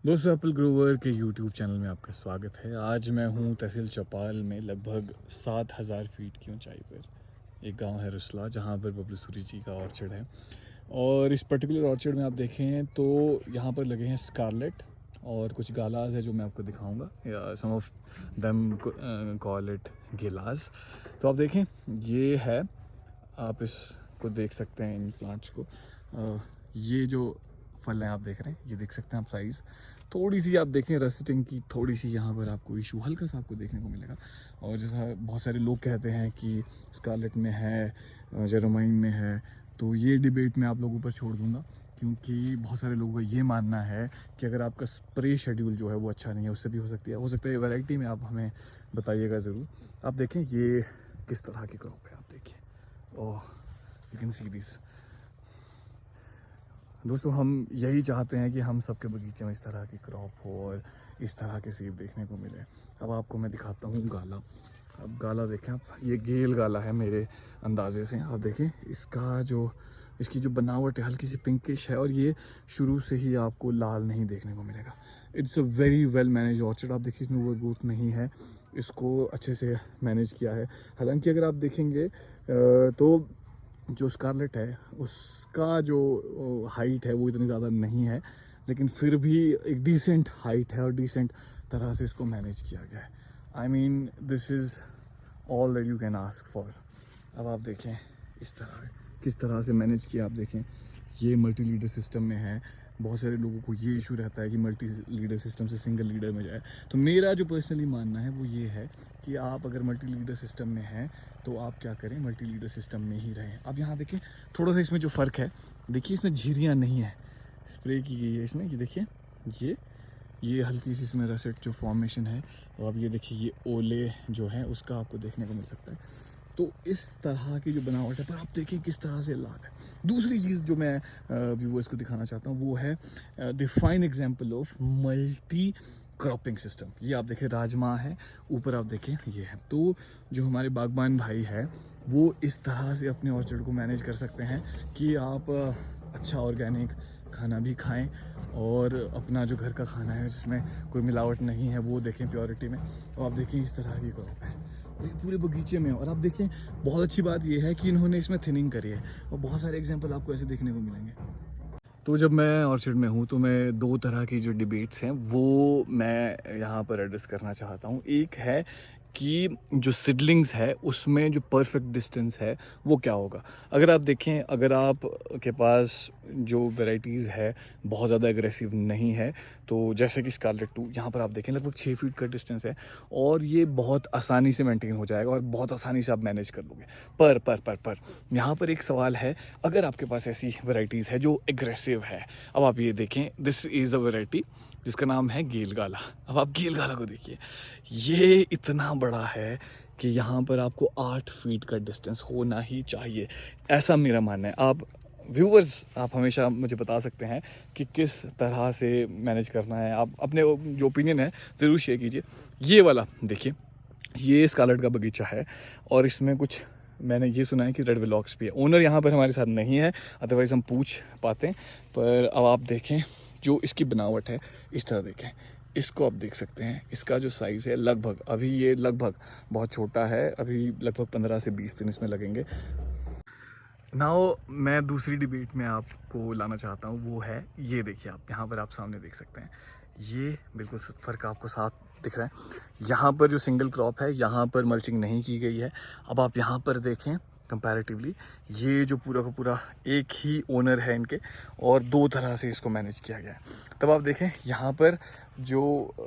दोस्तों, एप्पल ग्रोवर के YouTube channel में आपका स्वागत है। आज मैं हूँ तहसील चौपाल में लगभग 7,000 फीट की ऊंचाई पर एक गांव है रुसला, जहाँ पर बबलू सूरी जी का ऑर्चर्ड है। और इस पर्टिकुलर ऑर्चर्ड में आप देखें तो यहाँ पर लगे हैं स्कारलेट और कुछ गालाज है जो मैं आपको दिखाऊंगा, या सम ऑफ देम कॉल इट गिलास। तो आप देखें, ये है, आप इसको देख सकते हैं, इन प्लांट्स को। ये जो फल हैं आप देख रहे हैं, ये देख सकते हैं आप साइज़। थोड़ी सी आप देखें रस्टिंग की, थोड़ी सी यहाँ पर आपको इशू हल्का सा आपको देखने को मिलेगा। और जैसा बहुत सारे लोग कहते हैं कि स्कारलेट में है, जेरोमाइन में है, तो ये डिबेट मैं आप लोगों पर छोड़ दूंगा, क्योंकि बहुत सारे लोगों का ये मानना है कि अगर आपका स्प्रे शेड्यूल जो है वो अच्छा नहीं है, उससे भी हो सकता है वैरायटी में आप हमें बताइएगा ज़रूर। आप देखें ये किस तरह की क्रॉप है, आप देखिए। ओह, यू कैन सी दिस। दोस्तों, हम यही चाहते हैं कि हम सबके बगीचे में इस तरह की क्रॉप हो और इस तरह के सेब देखने को मिले। अब आपको मैं दिखाता हूँ गाला। अब गाला देखें आप, ये गेल गाला है मेरे अंदाजे से। आप देखें इसकी जो बनावट है हल्की सी पिंकिश है, और ये शुरू से ही आपको लाल नहीं देखने को मिलेगा। It's a very well manage orchard. आप देखिए, इसमें ओवर ग्रोथ नहीं है, इसको अच्छे से मैनेज किया है। हालांकि अगर आप देखेंगे तो जो स्कारलेट है उसका जो हाइट है वो इतनी ज़्यादा नहीं है, लेकिन फिर भी एक डिसेंट हाइट है और डिसेंट तरह से इसको मैनेज किया गया है। I mean this is all that you can ask for. अब आप देखें इस तरह किस तरह से मैनेज किया। आप देखें, ये मल्टी लीडर सिस्टम में है। बहुत सारे लोगों को ये इशू रहता है कि मल्टी लीडर सिस्टम से सिंगल लीडर में जाए। तो मेरा जो पर्सनली मानना है वो ये है कि आप अगर मल्टी लीडर सिस्टम में हैं तो आप क्या करें, मल्टी लीडर सिस्टम में ही रहें। अब यहाँ देखें थोड़ा सा इसमें जो फ़र्क है, देखिए इसमें झिरियाँ नहीं है, स्प्रे की गई है इसमें। ये देखिए, ये हल्की सी इसमें रसेट जो फॉर्मेशन है। और अब ये देखिए, ये ओले जो है उसका आपको देखने को मिल सकता है। तो इस तरह की जो बनावट है, पर आप देखिए किस तरह से लाल है। दूसरी चीज़ जो मैं व्यूवर्स को दिखाना चाहता हूँ वो है the fine example of multi cropping system. ये आप देखें राजमा है, ऊपर आप देखें ये है। तो जो हमारे बागबान भाई है वो इस तरह से अपने ऑर्चर्ड को मैनेज कर सकते हैं कि आप अच्छा ऑर्गेनिक खाना भी खाएं और अपना जो घर का खाना है जिसमें कोई मिलावट नहीं है वो देखें प्योरिटी में। और आप देखें इस तरह की क्रॉप है और ये पूरे बगीचे में। और आप देखें, बहुत अच्छी बात ये है कि इन्होंने इसमें थिनिंग करी है, और बहुत सारे एग्जांपल आपको ऐसे देखने को मिलेंगे। तो जब मैं ऑर्चिड में हूँ तो मैं दो तरह की जो डिबेट्स हैं वो मैं यहाँ पर एड्रेस करना चाहता हूँ। एक है कि जो सिडलिंग्स है उसमें जो परफेक्ट डिस्टेंस है वो क्या होगा। अगर आप देखें, अगर आप के पास जो वैरायटीज़ है बहुत ज़्यादा एग्रेसिव नहीं है, तो जैसे कि स्कारलेट 2, यहाँ पर आप देखें लगभग 6 फीट का डिस्टेंस है और ये बहुत आसानी से मेंटेन हो जाएगा और बहुत आसानी से आप मैनेज कर लोगे। पर यहाँ पर एक सवाल है, अगर आपके पास ऐसी वैरायटीज़ है जो एग्रेसिव है। अब आप ये देखें, दिस इज़ अ वैरायटी जिसका नाम है गेल गाला। अब आप गेल गाला को देखिए, ये इतना बड़ा है कि यहाँ पर आपको 8 फीट का डिस्टेंस होना ही चाहिए, ऐसा मेरा मानना है। आप व्यूवर्स, आप हमेशा मुझे बता सकते हैं कि किस तरह से मैनेज करना है। आप अपने जो ओपिनियन है ज़रूर शेयर कीजिए। ये वाला देखिए, ये स्कारलेट का बगीचा है और इसमें कुछ मैंने ये सुना है कि रेड विलॉक्स भी है। ओनर यहाँ पर हमारे साथ नहीं है, अदरवाइज़ हम पूछ पाते हैं। पर अब आप देखें जो इसकी बनावट है, इस तरह देखें, इसको आप देख सकते हैं। इसका जो साइज़ है लगभग, अभी ये लगभग बहुत छोटा है, अभी लगभग 15 से 20 दिन इसमें लगेंगे। नाउ मैं दूसरी डिबेट में आपको लाना चाहता हूँ, वो है ये देखिए, आप यहाँ पर आप सामने देख सकते हैं, ये बिल्कुल फ़र्क आपको साथ दिख रहा है। यहाँ पर जो सिंगल क्रॉप है, यहाँ पर मल्चिंग नहीं की गई है। अब आप यहाँ पर देखें कंपैरेटिवली, ये जो पूरा का पूरा एक ही ओनर है इनके, और दो तरह से इसको मैनेज किया गया है। तब आप देखें यहाँ पर जो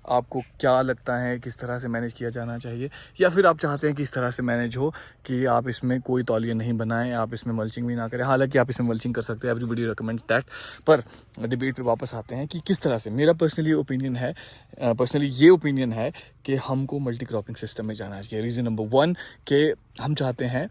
आपको क्या लगता है किस तरह से मैनेज किया जाना चाहिए, या फिर आप चाहते हैं कि इस तरह से मैनेज हो कि आप इसमें कोई तौलिया नहीं बनाएं, आप इसमें मल्चिंग भी ना करें। हालांकि आप इसमें मल्चिंग कर सकते हैं, एवरीबडी रिकमेंड्स दैट। पर डिबेट पे वापस आते हैं कि किस तरह से। मेरा पर्सनली ये ओपिनियन है कि हमको मल्टी क्रॉपिंग सिस्टम में जाना चाहिए। रीज़न नंबर 1 कि हम चाहते हैं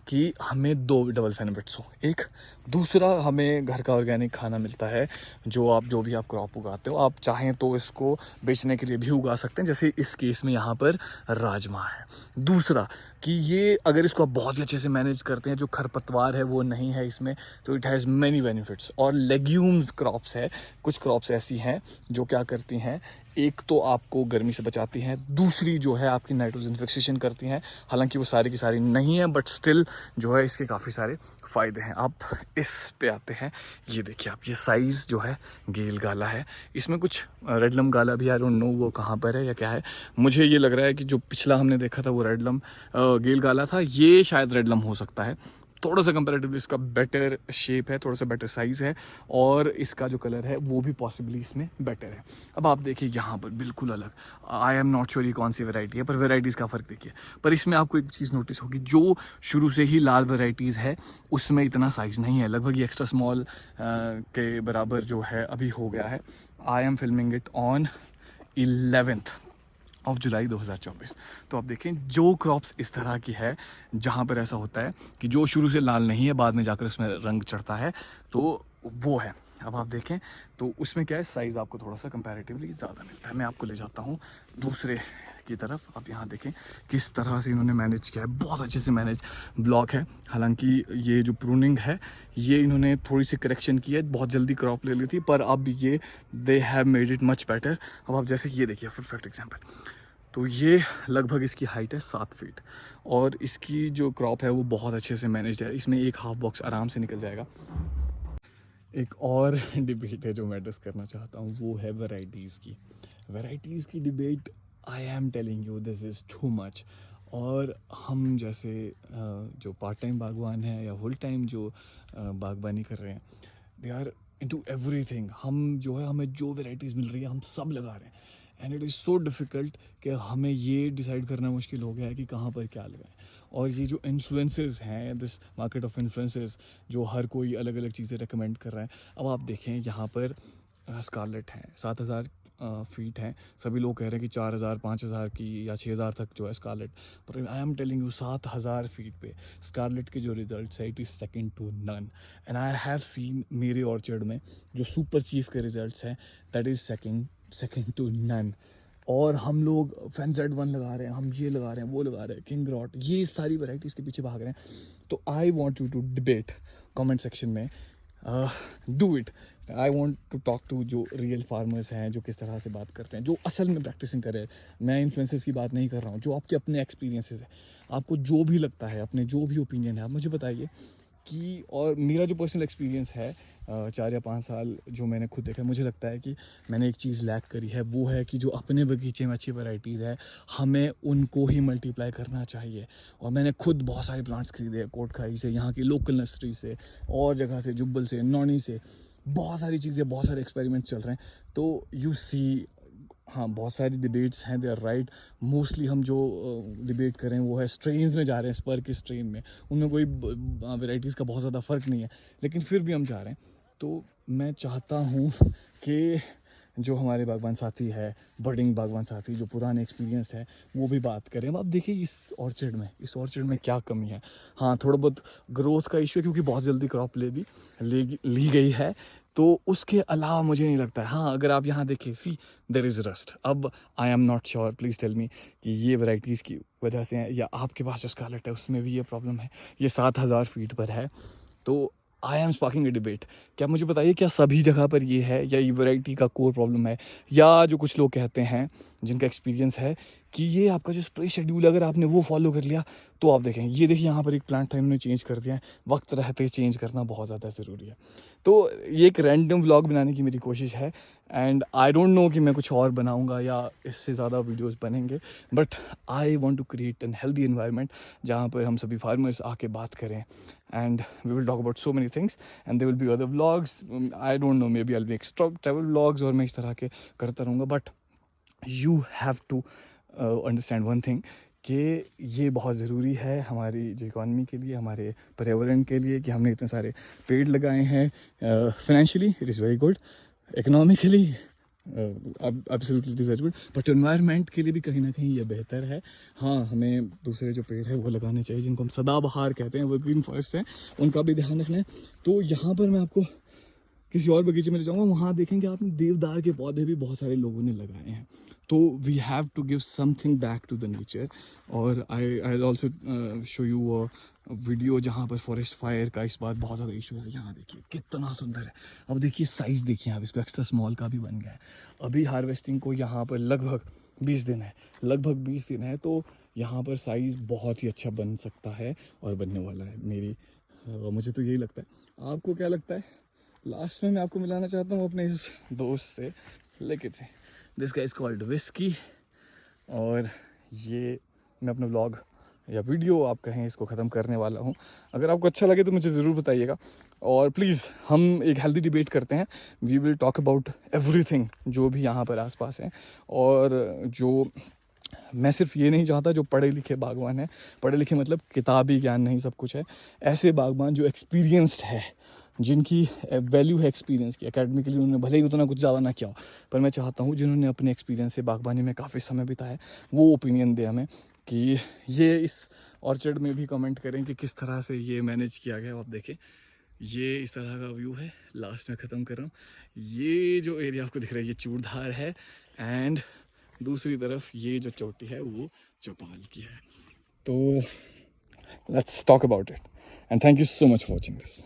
कि हमें दो डबल बेनिफिट्स हो। एक, दूसरा हमें घर का ऑर्गेनिक खाना मिलता है, जो भी आप क्रॉप उगाते हो, आप चाहें तो इसको बेचने के लिए भी उगा सकते हैं, जैसे इस केस में यहाँ पर राजमा है। दूसरा कि ये अगर इसको आप बहुत ही अच्छे से मैनेज करते हैं, जो खरपतवार है वो नहीं है इसमें, तो इट हैज़ मैनी बेनिफिट्स। और लेग्यूम्स क्रॉप्स है, कुछ क्रॉप्स ऐसी हैं जो क्या करती हैं, एक तो आपको गर्मी से बचाती हैं, दूसरी जो है आपकी नाइट्रोजन फिक्सेशन करती हैं। हालांकि वो सारी की सारी नहीं है, बट स्टिल जो है इसके काफ़ी सारे फ़ायदे हैं। आप इस पे आते हैं, ये देखिए आप, ये साइज़ जो है गेल गाला है, इसमें कुछ रेडलम गाला भी, आई डोंट नो वो कहाँ पर है या क्या है। मुझे ये लग रहा है कि जो पिछला हमने देखा था वो रेडलम गेल गाला था, ये शायद रेडलम हो सकता है। थोड़ा सा कंपैरेटिवली इसका बेटर शेप है, थोड़ा सा बेटर साइज़ है, और इसका जो कलर है वो भी पॉसिबली इसमें बेटर है। अब आप देखिए यहाँ पर बिल्कुल अलग, आई एम नॉट श्योर ये कौन सी वैरायटी है, पर वैरायटीज़ का फ़र्क देखिए। पर इसमें आपको एक चीज़ नोटिस होगी, जो शुरू से ही लाल वैरायटीज़ है उसमें इतना साइज़ नहीं है, लगभग ये एक्स्ट्रा स्मॉल के बराबर जो है अभी हो गया है। I am filming it on 11 जुलाई 2024। तो आप देखें, जो क्रॉप्स इस तरह की है जहाँ पर ऐसा होता है कि जो शुरू से लाल नहीं है, बाद में जाकर उसमें रंग चढ़ता है, तो वो है। अब आप देखें तो उसमें क्या है, साइज़ आपको थोड़ा सा कंपैरेटिवली ज़्यादा मिलता है। मैं आपको ले जाता हूँ दूसरे की तरफ। आप यहाँ देखें किस तरह से इन्होंने मैनेज किया है, बहुत अच्छे से मैनेज ब्लॉक है। हालांकि ये जो प्रूनिंग है ये इन्होंने थोड़ी सी करेक्शन की है, बहुत जल्दी क्रॉप ले ली थी, पर अब ये they have made it much better. अब आप जैसे ये देखिए परफेक्ट एग्जाम्पल, तो ये लगभग इसकी हाइट है 7 फीट, और इसकी जो क्रॉप है वो बहुत अच्छे से मैनेज है। इसमें एक हाफ बॉक्स आराम से निकल जाएगा। एक और डिबेट है जो मैं डिस्कस करना चाहता हूँ, वो है वैरायटीज़ की debate. I am telling you this is too much. और हम जैसे जो पार्ट टाइम बागवान हैं या फुल टाइम जो बागबानी कर रहे हैं, दे आर इनटू एवरीथिंग। हम जो है, हमें जो वैरायटीज़ मिल रही है हम सब लगा रहे हैं, and it is so difficult कि हमें ये डिसाइड करना मुश्किल हो गया है कि कहाँ पर क्या लगाएं। और ये जो इन्फ्लुएंसेस हैं, दिस मार्केट ऑफ इन्फ्लुएंसेस, जो हर कोई अलग अलग चीज़ें रेकमेंड कर रहा है। अब आप देखें यहाँ पर स्कारलेट हैं, 7,000 फीट हैं, सभी लोग कह रहे हैं कि 4,000 5,000 की या 6,000 तक जो है स्कारलेट, पर I am telling you 7,000 feet पे स्कारलेट के जो रिजल्ट्स है, it is second to none. And I have seen मेरे ऑर्चर्ड में जो सुपर चीफ के रिजल्ट्स हैं, that is second to none. और हम लोग FNZ1 लगा रहे हैं, हम ये लगा रहे हैं, वो लगा रहे हैं, किंग रॉट, ये सारी वैरायटीज़ के पीछे भाग रहे हैं। तो I want you to debate comment section में, do it. I want to talk to जो रियल फार्मर्स हैं, जो किस तरह से बात करते हैं, जो असल में प्रैक्टिसिंग करे। मैं इन्फ्लुएंसेस की बात नहीं कर रहा हूँ, जो आपके अपने एक्सपीरियंसेस है, आपको जो भी लगता है, अपने जो भी ओपिनियन है, आप मुझे बताइए कि। और मेरा जो पर्सनल एक्सपीरियंस है 4 या 5 साल जो मैंने खुद देखा है, मुझे लगता है कि मैंने एक चीज़ लैक करी है, वो है कि जो अपने बगीचे में अच्छी वैरायटीज़ है, हमें उनको ही मल्टीप्लाई करना चाहिए। और मैंने खुद बहुत सारे प्लांट्स खरीदे हैं, कोटखाई से, यहाँ की लोकल नर्सरी से, और जगह से, जुब्बल से, नौनी से, बहुत सारी चीज़ें, बहुत सारे एक्सपेरिमेंट चल रहे हैं। तो यू सी, हाँ, बहुत सारी डिबेट्स हैं, दे आर राइट। मोस्टली हम जो डिबेट कर रहे हैं वो है स्ट्रेन्स में जा रहे हैं, स्पर के स्ट्रेन में, उनमें कोई वैरायटीज़ का बहुत ज़्यादा फ़र्क नहीं है, लेकिन फिर भी हम जा रहे हैं। तो मैं चाहता हूँ कि जो हमारे बागवान साथी है, बडिंग बागवान साथी, जो पुराने एक्सपीरियंस है, वो भी बात करें। अब आप देखिए इस ऑर्चर्ड में क्या कमी है। हाँ, थोड़ा बहुत ग्रोथ का इशू है, क्योंकि बहुत जल्दी क्रॉप ली गई है, तो उसके अलावा मुझे नहीं लगता है। हाँ, अगर आप यहाँ देखें, सी देयर इज़ रस्ट। अब I am not sure, please tell me कि ये वैरायटीज़ की वजह से है, या आपके पास जो स्कारलेट है उसमें भी ये प्रॉब्लम है। ये 7,000 फीट पर है, तो I am sparking A debate. क्या मुझे बताइए, क्या सभी जगह पर ये है, या ये वैरायटी का कोर प्रॉब्लम है, या जो कुछ लोग कहते हैं जिनका एक्सपीरियंस है कि ये आपका जो स्प्रे शेड्यूल, अगर आपने वो फॉलो कर लिया, तो आप देखें, ये देखिए यहाँ पर एक प्लांट था, इन्होंने चेंज कर दिया है। वक्त रहते चेंज करना बहुत ज़्यादा ज़रूरी है। तो ये एक रैंडम व्लॉग बनाने की मेरी कोशिश है, एंड आई डोंट नो कि मैं कुछ और बनाऊंगा या इससे ज़्यादा वीडियोस बनेंगे, but I want to create an healthy environment जहाँ पर हम सभी फार्मर्स आके बात करें, and we will talk about so many things, and there will be other vlogs. I don't know, maybe I will make travel vlogs, और मैं इस तरह के करता रहूँगा। But you have to understand one thing, कि ये बहुत ज़रूरी है हमारी जो इकॉनमी के लिए, हमारे पर्यावरण के लिए, कि हमने इतने सारे पेड़ लगाए हैं। Financially it is very good, economically absolutely very good, but environment के लिए भी कहीं ना कहीं ये बेहतर है। हाँ, हमें दूसरे जो पेड़ है वो लगाने चाहिए जिनको हम सदाबहार कहते हैं, वो ग्रीन फॉरेस्ट हैं, उनका भी ध्यान रखना है। तो यहाँ पर मैं आपको किसी और बगीचे में ले जाऊँगा, वहाँ देखेंगे आपने देवदार के पौधे भी बहुत सारे लोगों ने लगाए हैं। तो we have to give something back to the nature. और I also show you video जहाँ पर फॉरेस्ट फायर का इस बार बहुत ज़्यादा इशू है। यहाँ देखिए कितना सुंदर है। अब देखिए साइज़ देखिए आप, इसको एक्स्ट्रा स्मॉल का भी बन गया है। अभी हार्वेस्टिंग को यहाँ पर लगभग 20 दिन है, लगभग 20 दिन है, तो यहाँ पर साइज़ बहुत ही अच्छा बन सकता है और बनने वाला है। मुझे तो यही लगता है। आपको क्या लगता है? लास्ट में मैं आपको मिलाना चाहता हूँ अपने इस दोस्त से, लेके थे, दिस गाइस कॉल्ड विस्की। और ये मैं अपना व्लॉग या वीडियो आप कहें इसको ख़त्म करने वाला हूँ। अगर आपको अच्छा लगे तो मुझे ज़रूर बताइएगा, और प्लीज़ हम एक हेल्दी डिबेट करते हैं। We will talk about everything जो भी यहाँ पर आसपास है। और जो मैं सिर्फ ये नहीं चाहता जो पढ़े लिखे बागवान हैं, पढ़े लिखे मतलब किताबी ज्ञान नहीं सब कुछ है, ऐसे बागवान जो एक्सपीरियंस्ड है, जिनकी वैल्यू है एक्सपीरियंस की। एकेडमिकली उन्होंने भले ही उतना कुछ ज़्यादा ना किया हो, पर मैं चाहता हूँ जिन्होंने अपने एक्सपीरियंस से बागबानी में काफ़ी समय बिताया है, वो ओपिनियन दे हमें कि ये इस ऑर्चर्ड में भी कमेंट करें कि किस तरह से ये मैनेज किया गया। आप देखें, ये इस तरह का व्यू है। लास्ट में ख़त्म कर रहा हूँ, ये जो एरिया आपको दिख रहा है ये चूड़धार है, एंड दूसरी तरफ ये जो चोटी है वो चौपाल की है। तो let's talk about it, and thank you so much for watching this.